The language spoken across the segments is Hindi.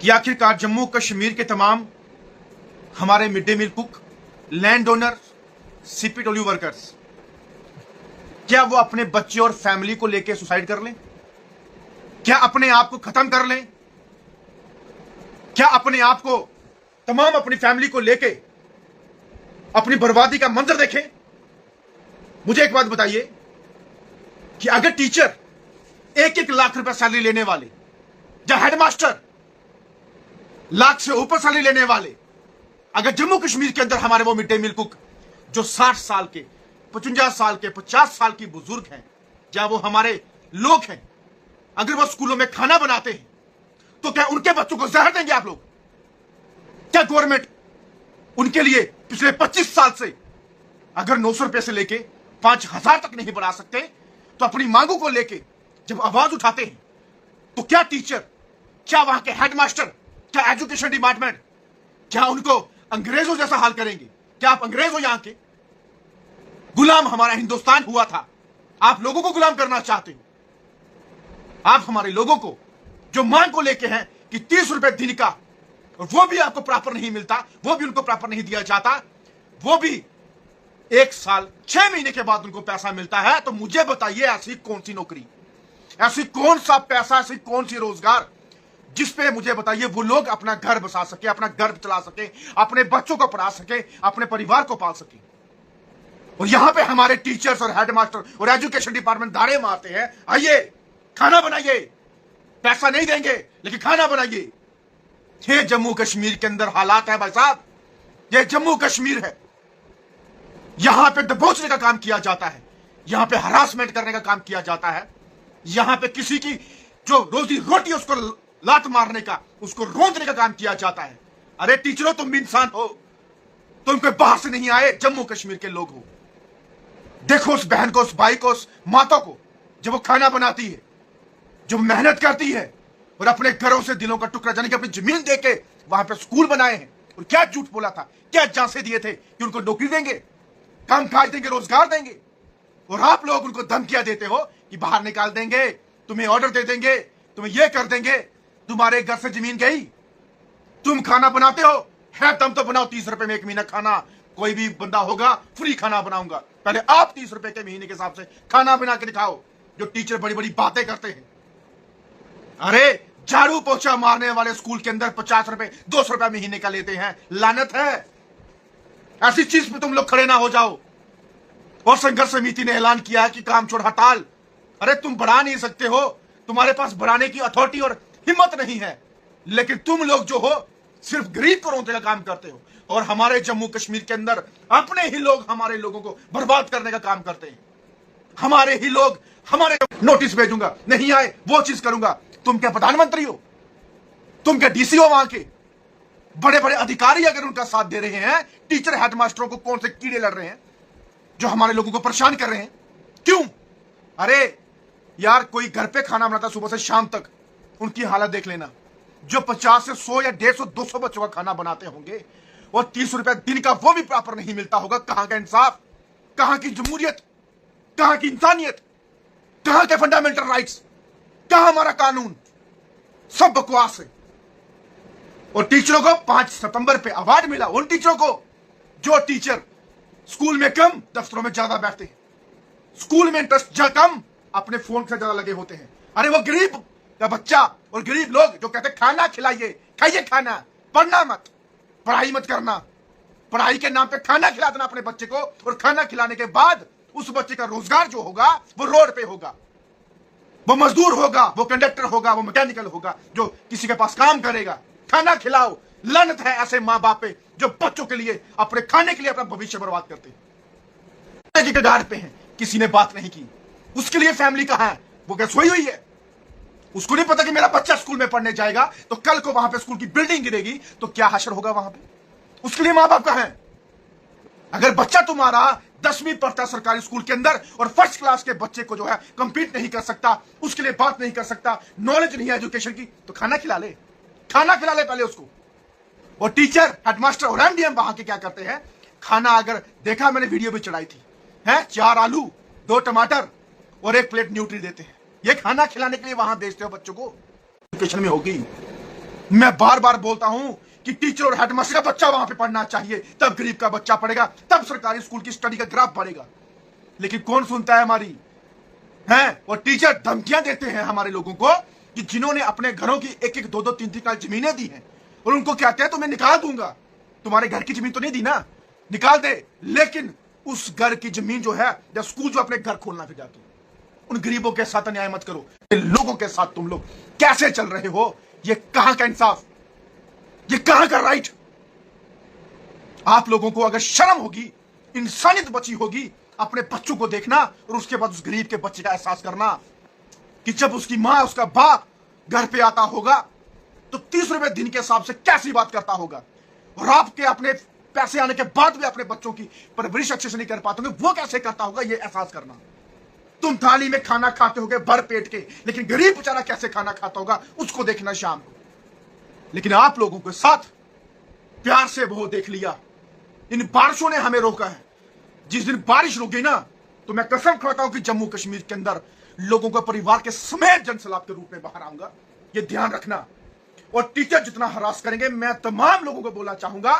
कि आखिरकार जम्मू कश्मीर के तमाम हमारे mid day meal cook, land owner, CPW workers, क्या वो अपने बच्चे और फैमिली को लेकर सुसाइड कर लें? क्या अपने आप को खत्म कर लें? क्या अपने आप को, तमाम अपनी फैमिली को लेके अपनी बर्बादी का मंजर देखें? मुझे एक बात बताइए कि अगर टीचर 1-1 लाख रुपए सैलरी लेने वाले या हेडमास्टर लाख से ऊपर सैलरी लेने वाले, अगर जम्मू कश्मीर के अंदर हमारे वो मिड डे मील कुक जो 60 साल के, 55 साल के, 50 साल की बुजुर्ग हैं, या वो हमारे लोग हैं, अगर वो स्कूलों में खाना बनाते हैं तो क्या उनके बच्चों को जहर देंगे आप लोग? क्या गवर्नमेंट उनके लिए पिछले 25 साल से अगर 900 रुपए से लेके 5000 तक नहीं बढ़ा सकते, तो अपनी मांगों को लेके जब आवाज उठाते हैं तो क्या टीचर, क्या वहां के हेडमास्टर, क्या एजुकेशन डिपार्टमेंट, क्या उनको अंग्रेजों जैसा हाल करेंगे? क्या आप अंग्रेज हो? यहां के गुलाम हमारा हिंदुस्तान हुआ था, आप लोगों को गुलाम करना चाहते हो? आप हमारे लोगों को जो मांग को लेके हैं कि 30 रुपए दिन का, और वो भी आपको प्रॉपर नहीं मिलता, वो भी उनको प्रॉपर नहीं दिया जाता, वो भी 1 साल 6 महीने के बाद उनको पैसा मिलता है। तो मुझे बताइए, ऐसी कौन सी नौकरी, ऐसी कौन सा पैसा, ऐसी कौन सी रोजगार जिसपे मुझे बताइए वो लोग अपना घर बसा सके, अपना घर चला सके, अपने बच्चों को पढ़ा सके, अपने परिवार को पाल सके? और यहां पे हमारे टीचर्स और हेडमास्टर और एजुकेशन डिपार्टमेंट धारे मारते हैं, आइए खाना बनाइए, पैसा नहीं देंगे लेकिन खाना बनाइए। ये जम्मू कश्मीर के अंदर हालात है भाई साहब, ये जम्मू कश्मीर है। यहां पे दबोचने का काम किया जाता है, यहां पे हरासमेंट करने का काम किया जाता है, यहां पे किसी की जो रोजी रोटी उसको लात मारने का, उसको रोंदने का काम किया जाता है। अरे टीचरों, तुम भी इंसान हो, तुम कोई बाहर से नहीं आए, जम्मू कश्मीर के लोग हो। देखो उस बहन को, उस भाई को, उस माता को, जब वो खाना बनाती है, जो मेहनत करती है और अपने घरों से दिलों का टुकड़ा, यानी कि अपनी जमीन देके वहां पे स्कूल बनाए हैं, और क्या झूठ बोला था, क्या झांसे दिए थे कि उनको नौकरी देंगे, काम काज देंगे, रोजगार देंगे, और आप लोग उनको धमकियां देते हो कि बाहर निकाल देंगे, तुम्हें ऑर्डर दे देंगे, तुम्हें यह कर देंगे, तुम्हारे घर से जमीन गई, तुम खाना बनाते हो, है दम तो बनाओ, 30 रुपए में 1 महीना खाना, कोई भी बंदा होगा फ्री खाना बनाऊंगा, पहले आप 30 रुपए के महीने के हिसाब से खाना बना के दिखाओ। जो टीचर बड़ी बड़ी बातें करते हैं, अरे झाड़ू पोछा मारने वाले स्कूल के अंदर 50 रुपए 200 रुपए महीने का लेते हैं, लानत है। ऐसी चीज पे तुम लोग खड़े ना हो जाओ। और संघर्ष समिति ने ऐलान किया है कि काम छोड़ हड़ताल। अरे तुम बढ़ा नहीं सकते हो, तुम्हारे पास बढ़ाने की अथॉरिटी और हिम्मत नहीं है, लेकिन तुम लोग जो हो सिर्फ गरीब को रोंदने का काम करते हो, और हमारे जम्मू कश्मीर के अंदर अपने ही लोग हमारे लोगों को बर्बाद करने का काम करते हैं। हमारे ही लोग, हमारे नोटिस भेजूंगा, नहीं आए वो चीज करूंगा। तुम क्या प्रधानमंत्री हो? तुम क्या डीसी हो? वहां के बड़े बड़े अधिकारी अगर उनका साथ दे रहे हैं, टीचर हेडमास्टरों को कौन से कीड़े लड़ रहे हैं जो हमारे लोगों को परेशान कर रहे हैं? क्यों? अरे यार, कोई घर पे खाना बनाता सुबह से शाम तक, उनकी हालत देख लेना। जो 50 से 100 या 150 200 बच्चों का खाना बनाते होंगे, और 30 रुपए दिन का वो भी प्रॉपर नहीं मिलता होगा। कहां का इंसाफ, कहां की जमहूरियत, कहां की इंसानियत, कहां के फंडामेंटल राइट्स, कहां हमारा कानून? सब बकवास है। और टीचरों को 5 सितंबर पे अवार्ड मिला, उन टीचरों को जो टीचर स्कूल में कम, दफ्तरों में ज्यादा बैठते हैं, स्कूल में इंटरेस्ट कम, अपने फोन से ज्यादा लगे होते हैं। अरे वो गरीब का बच्चा और गरीब लोग जो कहते हैं खाना खिलाइए, खाइए खाना, पढ़ना मत, पढ़ाई मत करना, पढ़ाई के नाम पे खाना खिला देना अपने बच्चे को, और खाना खिलाने के बाद उस बच्चे का रोजगार जो होगा वो रोड पे होगा, वो मजदूर होगा, वो कंडक्टर होगा, वो मैकेनिकल होगा, जो किसी के पास काम करेगा। खाना खिलाओ। लानत है ऐसे माँ बाप पे जो बच्चों के लिए, अपने खाने के लिए अपना भविष्य बर्बाद करते हैं। की कगार पे हैं, किसी ने बात नहीं की। उसके लिए फैमिली कहां है? वो क्या सोई हुई है? उसको नहीं पता कि मेरा बच्चा स्कूल में पढ़ने जाएगा तो कल को वहां पे स्कूल की बिल्डिंग गिरेगी तो क्या हशर होगा वहां पे? उसके लिए माँ बाप कहां है? अगर बच्चा तुम्हारा 10वीं पढ़ता सरकारी स्कूल के अंदर और फर्स्ट क्लास के बच्चे को जो है कंपीट नहीं कर सकता, उसके लिए बात नहीं कर सकता, नॉलेज नहीं है एजुकेशन की, तो खाना खिला ले, खाना खिला ले पहले उसको। और टीचर, हेडमास्टर और एमडीएम वहां के क्या करते हैं? खाना, अगर देखा मैंने वीडियो भी चढ़ाई थी, है 4 आलू 2 टमाटर और 1 प्लेट न्यूट्री देते हैं। ये खाना खिलाने के लिए वहां भेजते हो बच्चों को? एजुकेशन में होगी मैं बार बार बोलता हूं कि टीचर और हेडमास्टर का बच्चा वहां पे पढ़ना चाहिए, तब गरीब का बच्चा पढ़ेगा, तब सरकारी स्कूल की स्टडी का ग्राफ बढ़ेगा। लेकिन कौन सुनता है हमारी? हैं? और टीचर धमकियां देते हैं हमारे लोगों को कि जिन्होंने अपने घरों की एक एक दो दो तीन तीन जमीनें दी हैं, और उनको कहते हैं तो मैं निकाल दूंगा। तुम्हारे घर की जमीन तो नहीं दी ना, निकाल दे, लेकिन उस घर की जमीन जो है या स्कूल जो अपने घर खोलना फिर जाके उन गरीबों के साथ अन्याय मत करो। लोगों के साथ तुम लोग कैसे चल रहे हो? ये कहां का इंसाफ, ये कहां का राइट? आप लोगों को अगर शर्म होगी, इंसानियत बची होगी, अपने बच्चों को देखना और उसके बाद उस गरीब के बच्चे का एहसास करना कि जब उसकी मां उसका बाप घर पे आता होगा तो 30 रुपए दिन के हिसाब से कैसी बात करता होगा, और आपके अपने पैसे आने के बाद भी अपने बच्चों की परवरिश अच्छे से नहीं कर पाते होंगे, वो कैसे करता होगा, ये एहसास करना। तुम थाली में खाना खाते होगे भर पेट के, लेकिन गरीब बेचारा कैसे खाना खाता होगा उसको देखना शाम को। लेकिन आप लोगों के साथ प्यार से वो देख लिया। इन बारिशों ने हमें रोका है। जिस दिन बारिश रुकी ना, तो मैं कसम खाता हूं कि जम्मू कश्मीर के अंदर लोगों को परिवार के समेत जनसैलाब के रूप में बाहर आऊंगा। ये ध्यान रखना। और टीचर जितना हरास करेंगे, मैं तमाम लोगों को बोलना चाहूंगा,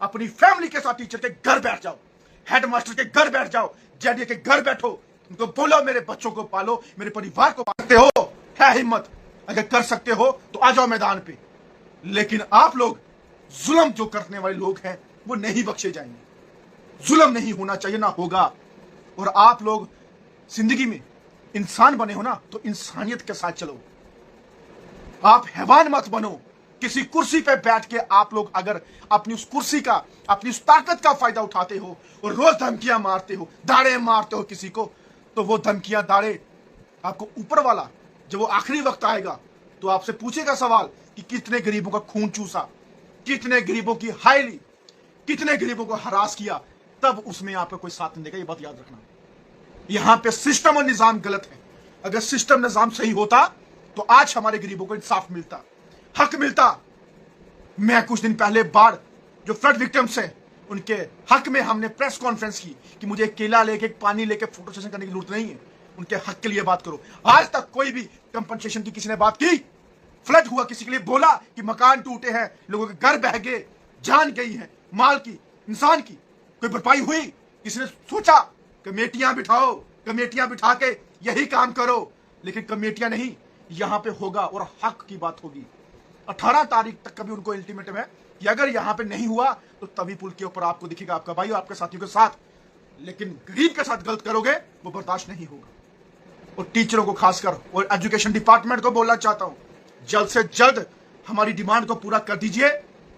अपनी फैमिली के साथ टीचर के घर बैठ जाओ, हेडमास्टर के घर बैठ जाओ, जेडीए के घर बैठो, उनको बोलो मेरे बच्चों को पालो, मेरे परिवार को पाल सकते हो, है हिम्मत, अगर कर सकते हो तो आ जाओ मैदान पे। लेकिन आप लोग जुल्म जो करने वाले लोग हैं वो नहीं बख्शे जाएंगे। जुल्म नहीं होना चाहिए, ना होगा। और आप लोग जिंदगी में इंसान बने हो ना, तो इंसानियत के साथ चलो। आप हैवान मत बनो। किसी कुर्सी पे बैठ के आप लोग अगर अपनी उस कुर्सी का, अपनी उस ताकत का फायदा उठाते हो और रोज धमकियां मारते हो, दाड़े मारते हो किसी को, तो वो धमकियां दाड़े आपको ऊपर वाला जब वो आखिरी वक्त आएगा तो आपसे पूछेगा सवाल कि कितने गरीबों का खून चूसा, कितने गरीबों की हाय ली, कितने गरीबों को हरास किया, तब उसमें आपका कोई साथ नहीं देगा। ये बात याद रखना। यहां पे सिस्टम और निजाम गलत है। अगर सिस्टम निजाम सही होता तो आज हमारे गरीबों को इंसाफ मिलता, हक मिलता। मैं कुछ दिन पहले बाढ़ जो फ्लड विक्टिम्स हैं उनके हक में हमने प्रेस कॉन्फ्रेंस की कि मुझे एक केला लेके, एक पानी लेके फोटो सेशन करने की जरूरत नहीं है, उनके हक के लिए बात करो। आज तक कोई भी कंपनसेशन की किसी ने बात की? फ्लड हुआ, किसी के लिए बोला कि मकान टूटे हैं, लोगों के घर बह गए, जान गई है, माल की, इंसान की कोई भरपाई हुई? किसी ने सोचा? कमेटियां बिठाओ, कमेटियां बिठा के यही काम करो। लेकिन कमेटियां नहीं, यहां पे होगा और हक की बात होगी। 18 तारीख तक का भी उनको अल्टीमेटम है कि अगर यहां पे नहीं हुआ तो तभी पुल के ऊपर आपको दिखेगा आपका भाई और आपके साथियों के साथ। लेकिन गरीब के साथ गलत करोगे वो बर्दाश्त नहीं होगा। और टीचरों को खासकर और एजुकेशन डिपार्टमेंट को बोलना चाहता हूं, जल्द से जल्द हमारी डिमांड को पूरा कर दीजिए,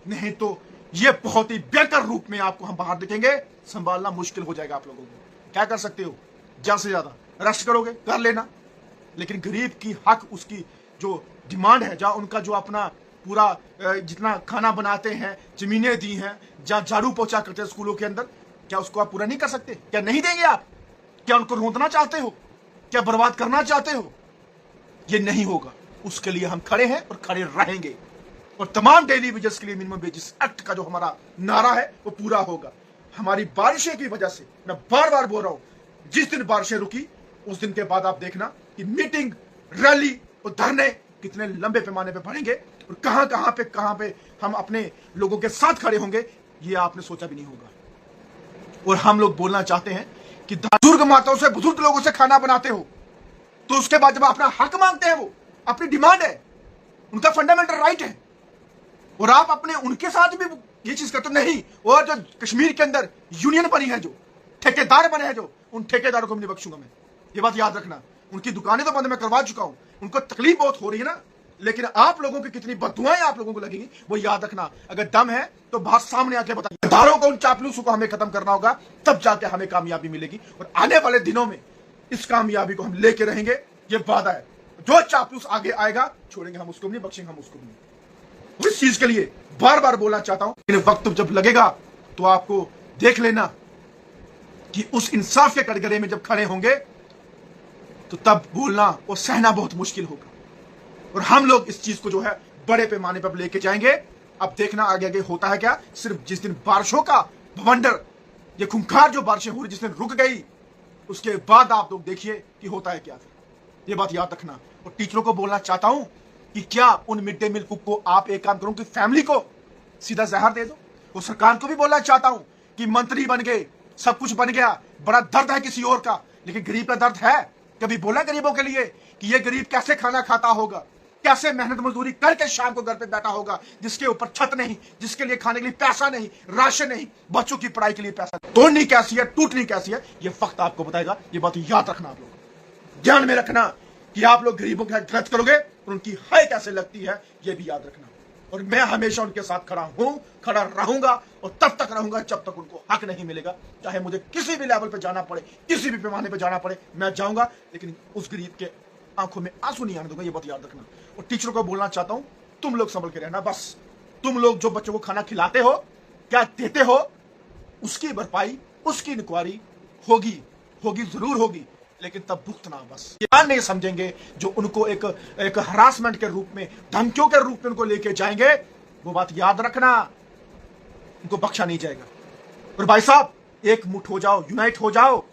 नहीं तो ये बहुत ही बेहतर रूप में आपको हम बाहर दिखेंगे। संभालना मुश्किल हो जाएगा आप लोगों को। क्या कर सकते हो? ज्यादा से ज्यादा अरेस्ट करोगे, कर लेना। लेकिन गरीब की हक, उसकी जो डिमांड है, जहां उनका जो अपना पूरा जितना खाना बनाते हैं, जमीनें दी हैं, जहां झाड़ू पोछा करते हैं स्कूलों के अंदर, क्या उसको आप पूरा नहीं कर सकते? क्या नहीं देंगे आप? क्या उनको रोंदना चाहते हो? क्या बर्बाद करना चाहते हो? ये नहीं होगा। उसके लिए हम खड़े हैं और खड़े रहेंगे। और तमाम डेली वेजेस के लिए मिनिमम वेजेस एक्ट का जो हमारा नारा है वो पूरा होगा। हमारी बारिशें की वजह से, मैं बार बार बोल रहा हूं, जिस दिन बारिशें रुकी उस दिन के बाद आप देखना कि मीटिंग, रैली और धरने कितने लंबे पैमाने पे बढ़ेंगे और कहां पे हम अपने लोगों के साथ खड़े होंगे, ये आपने सोचा भी नहीं होगा। और हम लोग बोलना चाहते हैं कि बुजुर्ग माताओं से, बुजुर्ग लोगों से खाना बनाते हो तो उसके बाद जब अपना हक मांगते हैं, वो अपनी डिमांड है, उनका फंडामेंटल राइट है, और आप अपने उनके साथ भी ये चीज करते नहीं। और जो कश्मीर के अंदर यूनियन बनी है, जो ठेकेदार बने हैं, जो उन ठेकेदारों को नहीं बख्शूंगा मैं। ये बात याद रखना। उनकी दुकानें तो बंद मैं करवा चुका हूं, उनको तकलीफ बहुत हो रही है ना, लेकिन आप लोगों की कितनी बददुआएं आप लोगों को लगेंगी वो याद रखना। अगर दम है तो बाहर सामने आके बताइए। दारों को, उन चापलूसों को हमें खत्म करना होगा, तब जाके हमें कामयाबी मिलेगी। और आने वाले दिनों में इस कामयाबी को हम लेके रहेंगे, ये वादा है। जो चापलूस आगे आएगा छोड़ेंगे हम उसको नहीं, बख्शेंगे हम उसको नहीं। इस चीज के लिए बार बार बोलना चाहता हूं, लेकिन वक्त जब लगेगा तो आपको देख लेना कि उस इंसाफ के कटघरे में जब खड़े होंगे तो तब बोलना और सहना बहुत मुश्किल होगा। और हम लोग इस चीज को जो है बड़े पैमाने पर लेके जाएंगे। अब देखना आगे आगे होता है क्या। सिर्फ जिस दिन बारिशों का भवंडर, ये खूंखार जो बारिशें हो रही, जिस दिन रुक गई, उसके बाद आप लोग देखिए कि होता है क्या। ये बात याद रखना। और टीचरों को बोलना चाहता हूं कि क्या उन मिड डे मील कुक को आप एक काम करो कि फैमिली को सीधा जहर दे दो। वो सरकार को भी बोलना चाहता हूं कि मंत्री बन गए, सब कुछ बन गया, बड़ा दर्द है किसी और का, लेकिन गरीब का दर्द है? कभी बोला गरीबों के लिए कि ये गरीब कैसे खाना खाता होगा, कैसे मेहनत मजदूरी करके शाम को घर पे बैठा होगा, जिसके ऊपर छत नहीं, जिसके लिए खाने के लिए पैसा नहीं, राशन नहीं, बच्चों की पढ़ाई के लिए पैसा नहीं। तोड़नी कैसी है, टूटनी कैसी है, ये वक्त आपको बताएगा। ये बात याद रखना, आप लोग ध्यान में रखना कि आप लोग गरीबों के साथ गलत करोगे और उनकी हाय कैसे लगती है, ये भी याद रखना। और मैं हमेशा उनके साथ खड़ा हूं, खड़ा रहूंगा और तब तक रहूंगा जब तक उनको हक नहीं मिलेगा। चाहे मुझे किसी भी लेवल पे जाना पड़े, किसी भी पैमाने पे जाना पड़े, मैं जाऊंगा, लेकिन उस गरीब के आंखों में आंसू नहीं आने दूंगा। ये बात याद रखना। और टीचरों को बोलना चाहता हूं, तुम लोग संभल के रहना। बस तुम लोग जो बच्चों को खाना खिलाते हो, क्या देते हो, उसकी भरपाई, उसकी इंक्वायरी होगी, जरूर होगी, लेकिन तब भुगतना। बस क्या नहीं समझेंगे जो उनको एक हरासमेंट के रूप में, धमकियों के रूप में उनको लेके जाएंगे, वो बात याद रखना, उनको बख्शा नहीं जाएगा। और भाई साहब, एक मुठ हो जाओ, यूनाइट हो जाओ,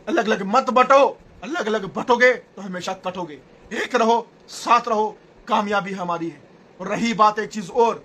अलग अलग मत बटो। अलग अलग बटोगे तो हमेशा कटोगे। एक रहो, साथ रहो, कामयाबी हमारी है। और रही बात एक चीज और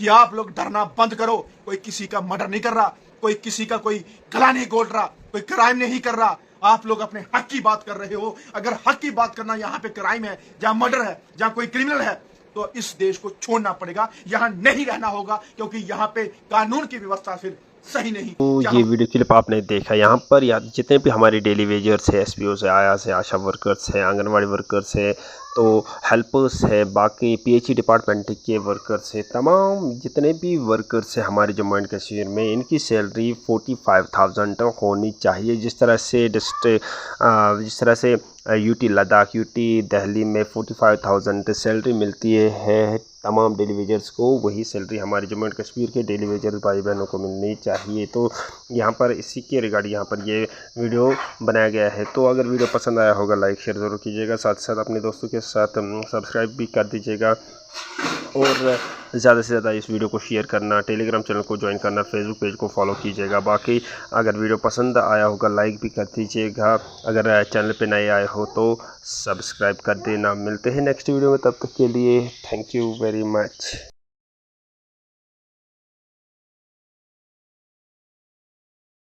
कि आप लोग डरना बंद करो। कोई किसी का मर्डर नहीं कर रहा, कोई किसी का कोई गला नहीं घोट रहा, कोई क्राइम नहीं कर रहा। आप लोग अपने हक की बात कर रहे हो। अगर हक की बात करना यहाँ पे क्राइम है, जहां मर्डर है, जहां कोई क्रिमिनल है, तो इस देश को छोड़ना पड़ेगा, यहां नहीं रहना होगा, क्योंकि यहां पे कानून की व्यवस्था फिर सही नहीं। तो ये वीडियो क्लिप आपने देखा, यहाँ पर या जितने भी हमारे डेली वेजर्स है, एसपीओ से, आया से, आशा वर्कर्स है, आंगनवाड़ी वर्कर्स है, तो हेल्पर्स है, बाकी पीएचई डिपार्टमेंट के वर्कर्स है, तमाम जितने भी वर्कर्स है हमारे जम्मू एंड कश्मीर में, इनकी सैलरी 45,000 होनी चाहिए। जिस तरह से यूटी लद्दाख, यूटी दिल्ली में 45,000 सैलरी मिलती है तमाम डेली वेजर्स को, वही सैलरी हमारे जम्मू एंड कश्मीर के डेली वेजर्स भाई बहनों को मिलनी चाहिए। तो यहाँ पर इसी के रिगार्डिंग यहाँ पर ये वीडियो बनाया गया है। तो अगर वीडियो पसंद आया होगा, लाइक शेयर ज़रूर कीजिएगा, साथ साथ अपने दोस्तों के साथ सब्सक्राइब भी कर दीजिएगा और ज़्यादा से ज़्यादा इस वीडियो को शेयर करना, टेलीग्राम चैनल को ज्वाइन करना, फेसबुक पेज को फॉलो कीजिएगा। बाकी अगर वीडियो पसंद आया होगा, लाइक भी कर दीजिएगा। अगर चैनल पे नए आए हो तो सब्सक्राइब कर देना। मिलते हैं नेक्स्ट वीडियो में, तब तक के लिए थैंक यू वेरी मच।